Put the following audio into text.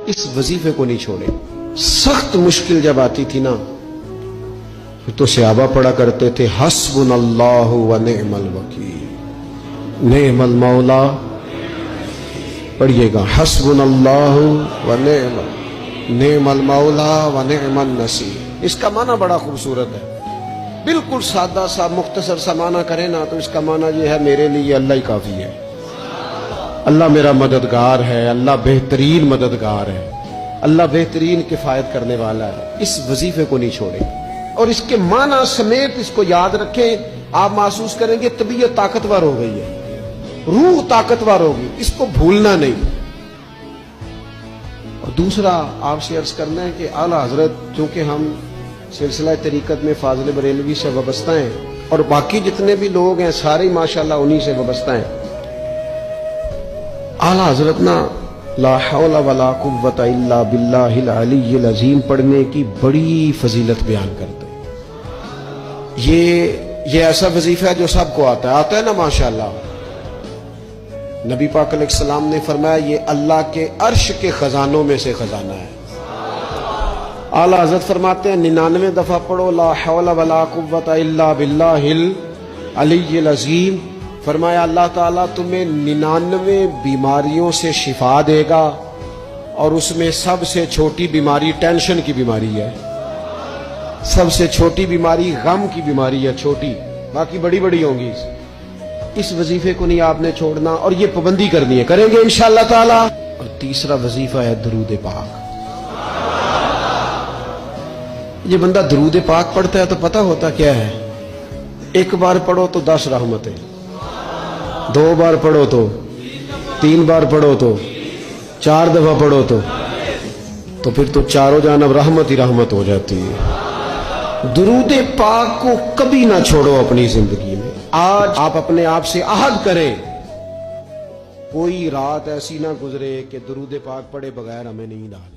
اس वजीफे को नहीं छोड़े। सख्त मुश्किल जब आती थी ना तो सहाबा पढ़ा करते थे हस्बुनल्लाहु व निअमल वकील, निअमल मौला। पढ़िएगा हस्बुनल्लाहु व निअमल मौला व निअमल नसीर। इसका माना बड़ा खूबसूरत है। बिल्कुल सादा सा मुख्तसर सा माना करें ना तो इसका माना ये है मेरे लिए अल्लाह ही काफी है, अल्लाह मेरा मददगार है, अल्लाह बेहतरीन मददगार है, अल्लाह बेहतरीन किफायत करने वाला है। इस वजीफे को नहीं छोड़े और इसके माना समेत इसको याद रखें। आप महसूस करेंगे तबीयत ताकतवर हो गई है, रूह ताकतवर होगी, इसको भूलना नहीं। और दूसरा आपसे अर्ज करना है कि आला हजरत, चूंकि हम सिलसिला तरीकत में फाजिल बरेलवी से वाबस्ता हैं और बाकी जितने भी लोग हैं सारे माशाल्लाह उन्हीं से वाबस्ता हैं। आला हजरत ना ला हौला वला कुव्वता इल्ला बिल्लाहिल अलीय्यिल अज़ीम पढ़ने की बड़ी फजीलत बयान करते हैं। ये ऐसा वजीफा है जो सबको आता है ना माशाल्लाह। नबी पाक अलैहिस्सलाम ने फरमाया ये अल्लाह के अर्श के खजानों में से खजाना है। आला हज़रत फरमाते हैं 99 दफा पढ़ो ला हौला वला कुव्वता इल्ला बिल्लाहिल अलीय्यिल अज़ीम। फरमाया अल्लाह ताला तुम्हें 99 बीमारियों से शिफा देगा और उसमें सबसे छोटी बीमारी टेंशन की बीमारी है, सबसे छोटी बीमारी गम की बीमारी है, छोटी, बाकी बड़ी बड़ी होंगी। इस वजीफे को नहीं आपने छोड़ना और ये पाबंदी करनी है, करेंगे इंशाअल्लाह ताला। और तीसरा वजीफा है दरूद पाक। ये बंदा दरूद पाक पढ़ता है तो पता होता क्या है, एक बार पढ़ो तो 10 रहमतें, 2 बार पढ़ो तो, 3 बार पढ़ो तो, 4 दफा पढ़ो तो फिर तो चारों जानब रहमत ही रहमत हो जाती है। दरूद पाक को कभी ना छोड़ो अपनी जिंदगी में। आज आप अपने आप से आहद करें, कोई रात ऐसी ना गुजरे कि दरूद पाक पढ़े बगैर हमें नींद आ जाए।